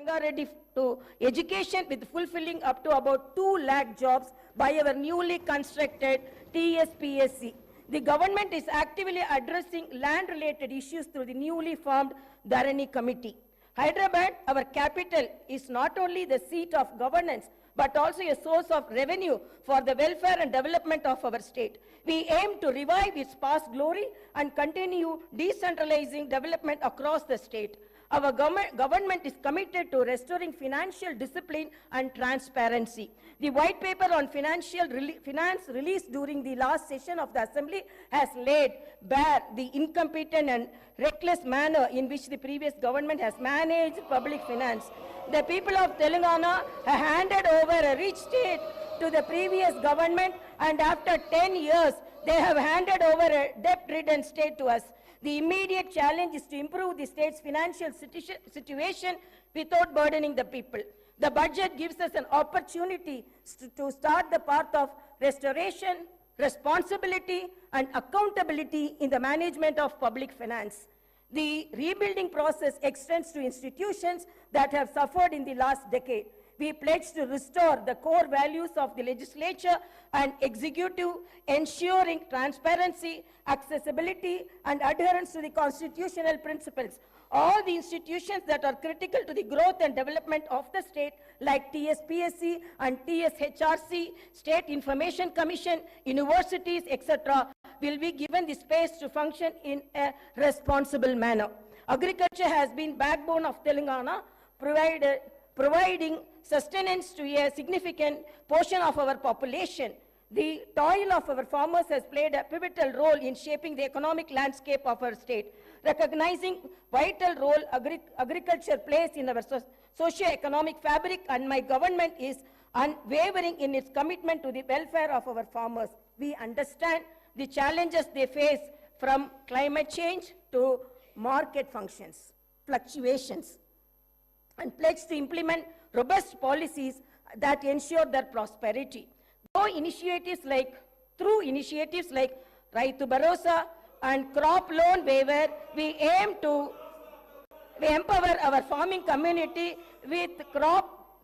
Ranga Reddy to education with fulfilling up to about 2 lakh jobs by our newly constructed TSPSC. The government is actively addressing land-related issues through the newly formed Dharani Committee. Hyderabad, our capital, is not only the seat of governance, but also a source of revenue for the welfare and development of our state. We aim to revive its past glory and continue decentralizing development across the state. Our government is committed to restoring financial discipline and transparency. The white paper on finance released during the last session of the Assembly has laid bare the incompetent and reckless manner in which the previous government has managed public finance. The people of Telangana have handed over a rich state to the previous government, and after 10 years, they have handed over a debt-ridden state to us. The immediate challenge is to improve the state's financial situation without burdening the people. The budget gives us an opportunity to start the path of restoration, responsibility, and accountability in the management of public finance. The rebuilding process extends to institutions that have suffered in the last decade. We pledge to restore the core values of the legislature and executive, ensuring transparency, accessibility, and adherence to the constitutional principles. All the institutions that are critical to the growth and development of the state, like TSPSC and TSHRC, State Information Commission, universities, etc., will be given the space to function in a responsible manner. Agriculture has been backbone of Telangana, providing sustenance to a significant portion of our population. The toil of our farmers has played a pivotal role in shaping the economic landscape of our state. Recognizing vital role agriculture plays in our socio-economic fabric, and my government is unwavering in its commitment to the welfare of our farmers. We understand the challenges they face, from climate change to market fluctuations, and pledge to implement robust policies that ensure their prosperity. Through initiatives like Raitu Bharosa and crop loan waiver, we aim to empower our farming community with crop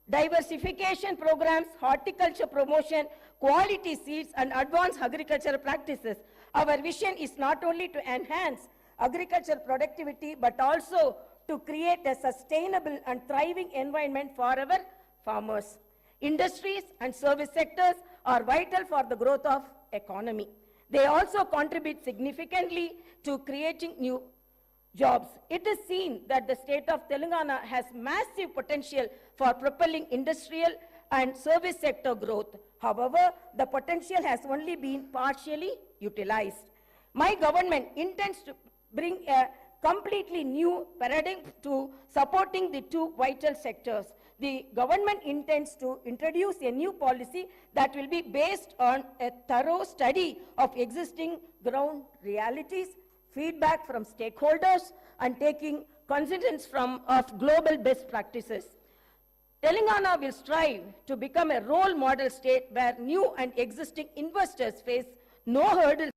diversification programs, horticulture promotion, quality seeds, and advanced agricultural practices. Our vision is not only to enhance agricultural productivity, but also to create a sustainable and thriving environment for our farmers. Industries and service sectors are vital for the growth of economy. They also contribute significantly to creating new jobs. It is seen that the state of Telangana has massive potential for propelling industrial and service sector growth. However, the potential has only been partially utilized. My government intends to bring a completely new paradigm to supporting the two vital sectors. The government intends to introduce a new policy that will be based on a thorough study of existing ground realities, feedback from stakeholders, and taking cognizance of global best practices. Telangana will strive to become a role model state where new and existing investors face no hurdles,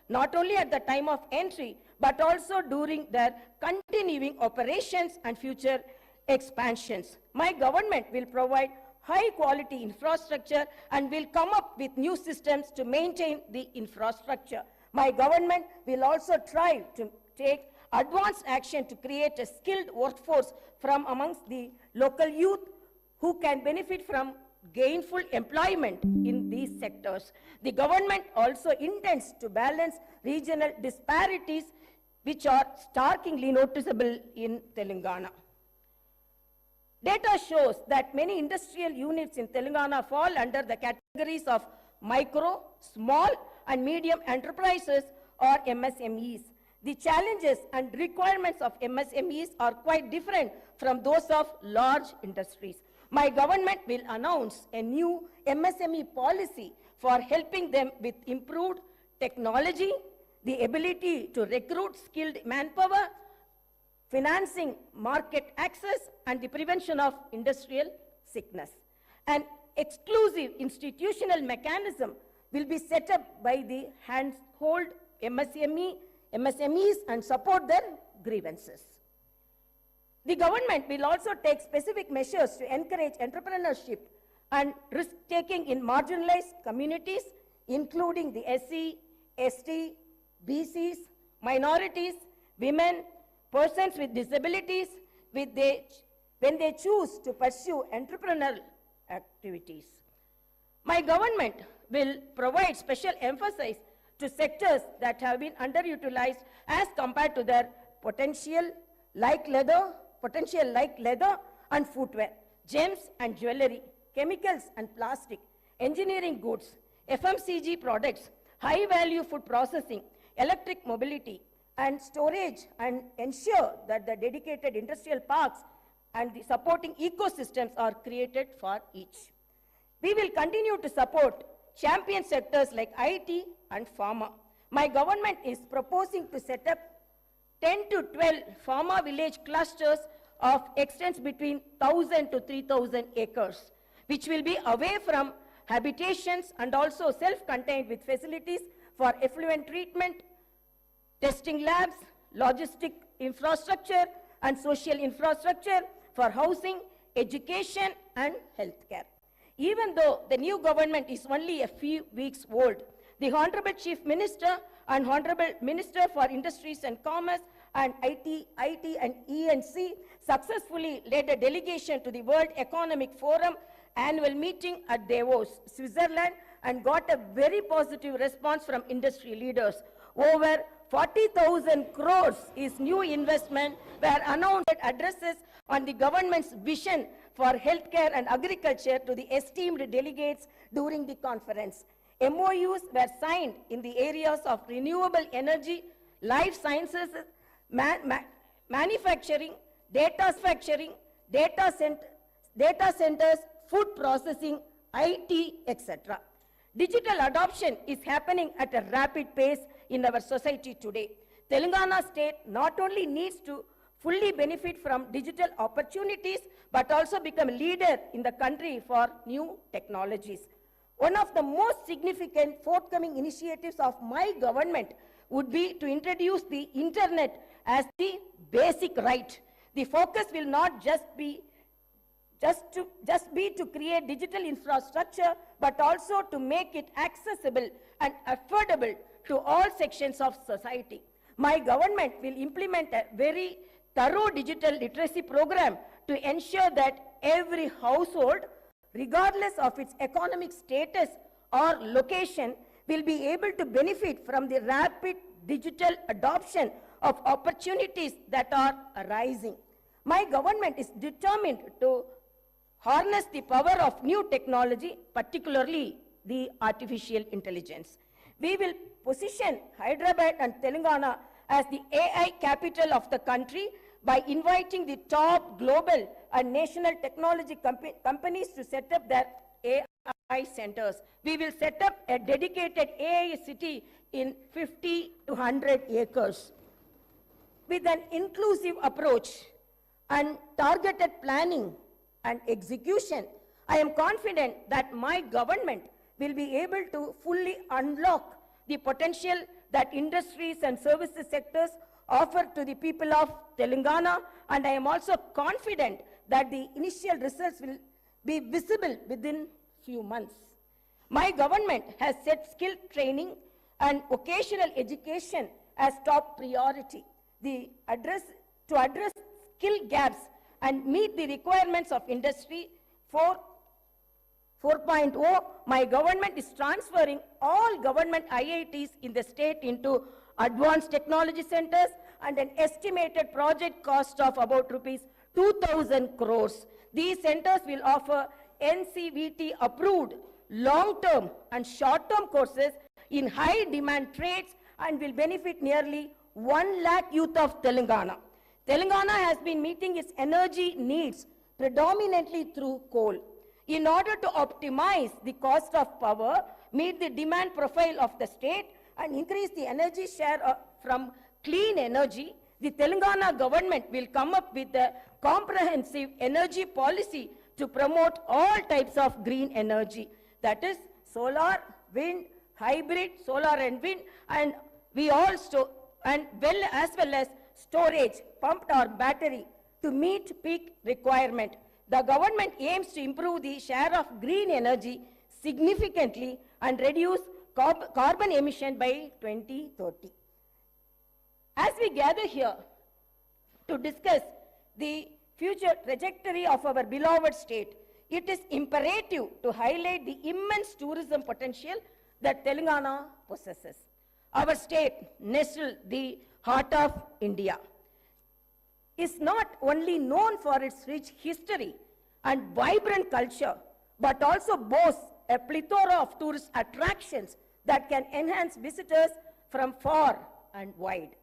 not only at the time of entry, but also during their continuing operations and future expansions. My government will provide high quality infrastructure and will come up with new systems to maintain the infrastructure. My government will also try to take advanced action to create a skilled workforce from amongst the local youth who can benefit from gainful employment in these sectors. The government also intends to balance regional disparities which are starkly noticeable in Telangana. Data shows that many industrial units in Telangana fall under the categories of micro, small, and medium enterprises, or MSMEs. The challenges and requirements of MSMEs are quite different from those of large industries. My government will announce a new MSME policy for helping them with improved technology, the ability to recruit skilled manpower, financing, market access, and the prevention of industrial sickness. An exclusive institutional mechanism will be set up by the handhold MSMEs and support their grievances. The government will also take specific measures to encourage entrepreneurship and risk-taking in marginalized communities, including the SC, ST, BCs, minorities, women, persons with disabilities, when they choose to pursue entrepreneurial activities. My government will provide special emphasis to sectors that have been underutilized as compared to their potential, like leather and footwear, gems and jewelry, chemicals and plastic, engineering goods, FMCG products, high-value food processing, electric mobility, and storage, and ensure that the dedicated industrial parks and the supporting ecosystems are created for each. We will continue to support champion sectors like IT and pharma. My government is proposing to set up 10 to 12 pharma village clusters of extents between 1,000 to 3,000 acres, which will be away from habitations and also self-contained with facilities for effluent treatment, testing labs, logistic infrastructure, and social infrastructure for housing, education, and healthcare. Even though the new government is only a few weeks old, the Honorable Chief Minister and Honorable Minister for Industries and Commerce and IT and E&C successfully led a delegation to the World Economic Forum annual meeting at Davos, Switzerland, and got a very positive response from industry leaders. Over 40,000 crores is new investment were announced addresses on the government's vision for healthcare and agriculture to the esteemed delegates during the conference. MOUs were signed in the areas of renewable energy, life sciences, manufacturing, data centers, food processing, IT, etc. Digital adoption is happening at a rapid pace in our society today. Telangana state not only needs to fully benefit from digital opportunities, but also become a leader in the country for new technologies. One of the most significant forthcoming initiatives of my government would be to introduce the internet as the basic right. The focus will not just be to create digital infrastructure, but also to make it accessible and affordable to all sections of society. My government will implement a very thorough digital literacy program to ensure that every household, regardless of its economic status or location, will be able to benefit from the rapid digital adoption of opportunities that are arising. My government is determined to harness the power of new technology, particularly the artificial intelligence. We will position Hyderabad and Telangana as the AI capital of the country by inviting the top global and national technology companies to set up their AI centers. We will set up a dedicated AI city in 50 to 100 acres. With an inclusive approach and targeted planning and execution, I am confident that my government will be able to fully unlock the potential that industries and services sectors offer to the people of Telangana, and I am also confident that the initial results will be visible within few months. My government has set skill training and vocational education as top priority. To address skill gaps and meet the requirements of Industry 4.0, my government is transferring all government IITs in the state into advanced technology centers, and an estimated project cost of about rupees 2,000 crores. These centers will offer NCVT approved long-term and short-term courses in high-demand trades and will benefit nearly 1 lakh youth of Telangana. Telangana has been meeting its energy needs predominantly through coal. In order to optimize the cost of power, meet the demand profile of the state, and increase the energy share from clean energy, the Telangana government will come up with a comprehensive energy policy to promote all types of green energy. That is solar, wind, hybrid, solar and wind, and as well as storage, pumped or battery, To meet peak requirement, the government aims to improve the share of green energy significantly and reduce carbon emission by 2030. As we gather here to discuss the future trajectory of our beloved state, it is imperative to highlight the immense tourism potential that Telangana possesses. Our state, nestled the heart of India, is not only known for its rich history and vibrant culture, but also boasts a plethora of tourist attractions that can enhance visitors from far and wide.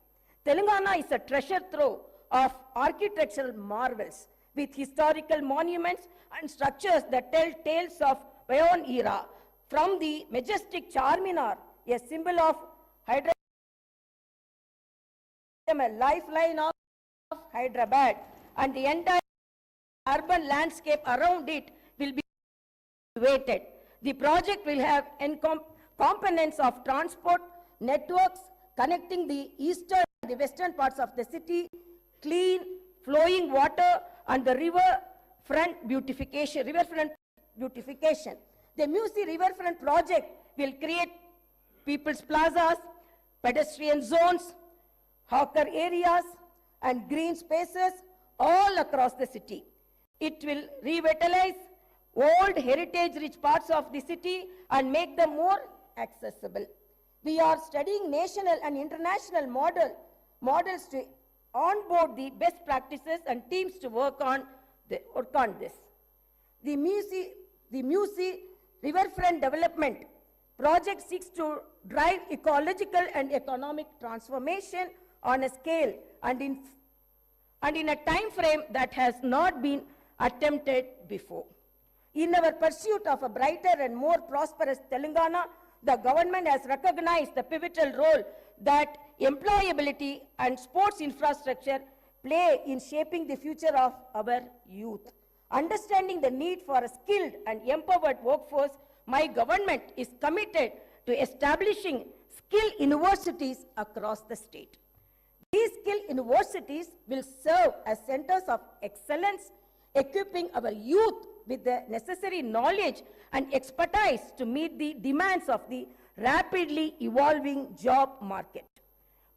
Telangana is a treasure trove of architectural marvels with historical monuments and structures that tell tales of bygone era, from the majestic Charminar, a symbol of Hyderabad, a lifeline of Hyderabad, and the entire urban landscape around it will be elevated. The project will have components of transport networks connecting the eastern and the western parts of the city, clean flowing water, and the riverfront beautification. The Musi Riverfront project will create people's plazas, pedestrian zones, hawker areas, and green spaces all across the city. It will revitalize old heritage-rich parts of the city and make them more accessible. We are studying national and international models to onboard the best practices and teams to work on this. The Musi Riverfront Development Project seeks to drive ecological and economic transformation on a scale and in a time frame that has not been attempted before. In our pursuit of a brighter and more prosperous Telangana, the government has recognized the pivotal role that employability and sports infrastructure play in shaping the future of our youth. Understanding the need for a skilled and empowered workforce, my government is committed to establishing skill universities across the state. These skill universities will serve as centers of excellence, equipping our youth with the necessary knowledge and expertise to meet the demands of the rapidly evolving job market.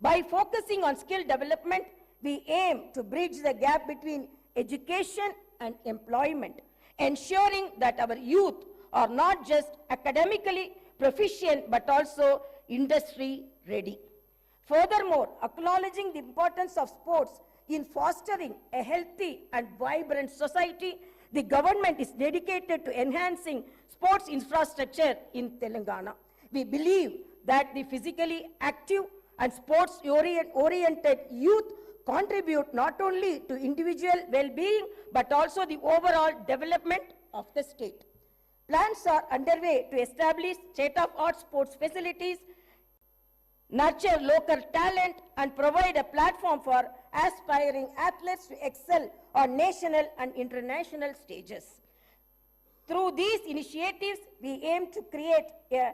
By focusing on skill development, we aim to bridge the gap between education and employment, ensuring that our youth are not just academically proficient but also industry ready. Furthermore, acknowledging the importance of sports in fostering a healthy and vibrant society, the government is dedicated to enhancing sports infrastructure in Telangana. We believe that the physically active and sports-oriented youth contribute not only to individual well-being but also the overall development of the state. Plans are underway to establish state-of-the-art sports facilities, nurture local talent, and provide a platform for aspiring athletes to excel on national and international stages. Through these initiatives, we aim to create a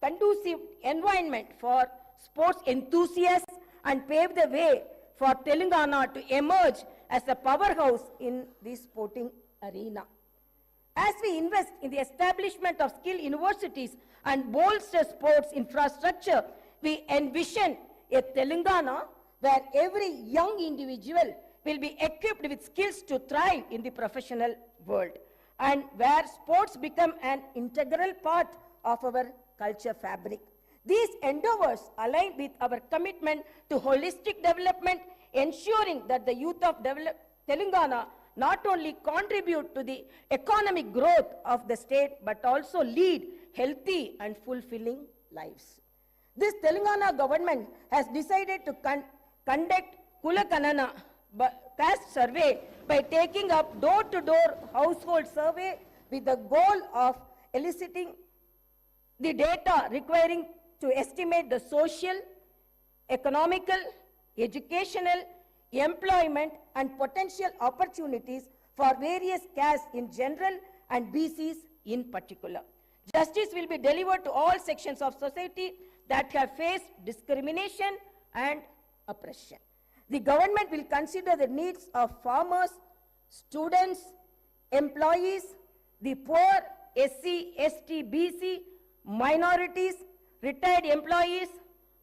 conducive environment for sports enthusiasts and pave the way for Telangana to emerge as a powerhouse in the sporting arena. As we invest in the establishment of skill universities and bolster sports infrastructure, we envision a Telangana where every young individual will be equipped with skills to thrive in the professional world, and where sports become an integral part of our culture fabric. These endeavors align with our commitment to holistic development, ensuring that the youth of Telangana not only contribute to the economic growth of the state, but also lead healthy and fulfilling lives. This Telangana government has decided to conduct Kulakanana caste survey by taking up door-to-door household survey with the goal of eliciting the data requiring to estimate the social, economical, educational, employment, and potential opportunities for various castes in general and BCs in particular. Justice will be delivered to all sections of society that have faced discrimination and oppression. The government will consider the needs of farmers, students, employees, the poor, SC, ST, BC, minorities, retired employees,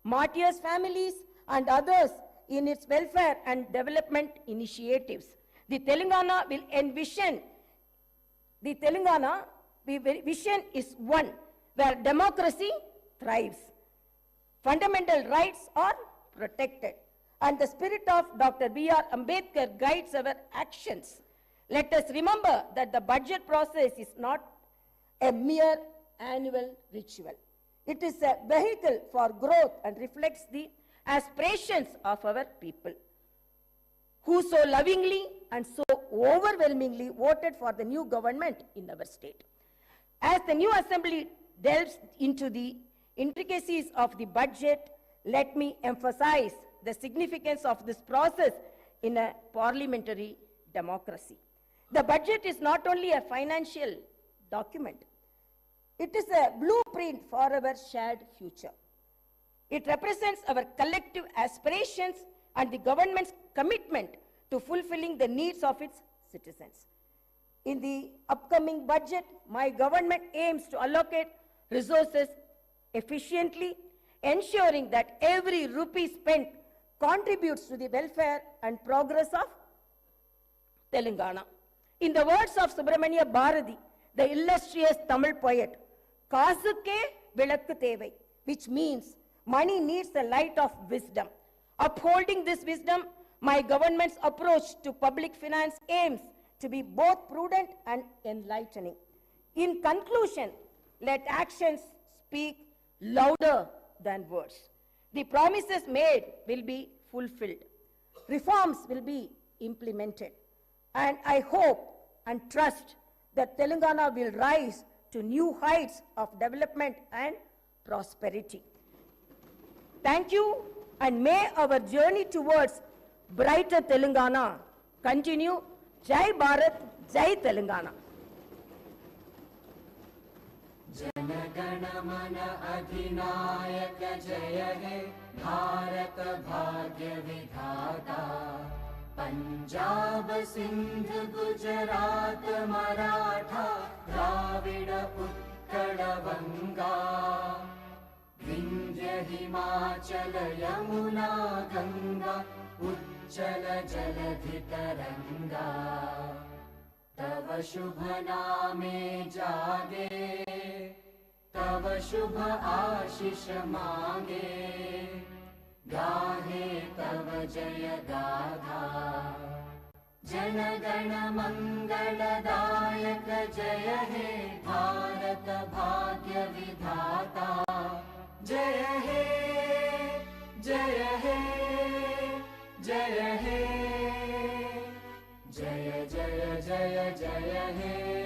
martyrs' families, and others in its welfare and development initiatives. The Telangana vision is one where democracy thrives, fundamental rights are protected, and the spirit of Dr. B.R. Ambedkar guides our actions. Let us remember that the budget process is not a mere annual ritual. It is a vehicle for growth and reflects the aspirations of our people, who so lovingly and so overwhelmingly voted for the new government in our state. As the new assembly delves into the intricacies of the budget, let me emphasize the significance of this process in a parliamentary democracy. The budget is not only a financial document, it is a blueprint for our shared future. It represents our collective aspirations and the government's commitment to fulfilling the needs of its citizens. In the upcoming budget, my government aims to allocate resources efficiently, ensuring that every rupee spent contributes to the welfare and progress of Telangana. In the words of Subramania Bharati, the illustrious Tamil poet, Kaasukke vilakku thevai, which means money needs the light of wisdom. Upholding this wisdom, my government's approach to public finance aims to be both prudent and enlightening. In conclusion, let actions speak louder than words. The promises made will be fulfilled. Reforms will be implemented. And I hope and trust that Telangana will rise to new heights of development and prosperity. Thank you, and may our journey towards brighter Telangana continue. Jai Bharat, Jai Telangana. जनगण मन अधिनायक जय हे भारत भाग्य विधाता पंजाब सिंध गुजरात मराठा द्राविड उत्कल बंगा विंध्य हिमाचल यमुना गंगा उच्चल जलधि तरंगा तव शुभ नामे जागे तव शुभ आशीष मांगे गाहे तव जय गाथा जनगण मंगलदायक जय हे भारत भाग्य विधाता जय हे जय हे जय हे जय जय जय जय हे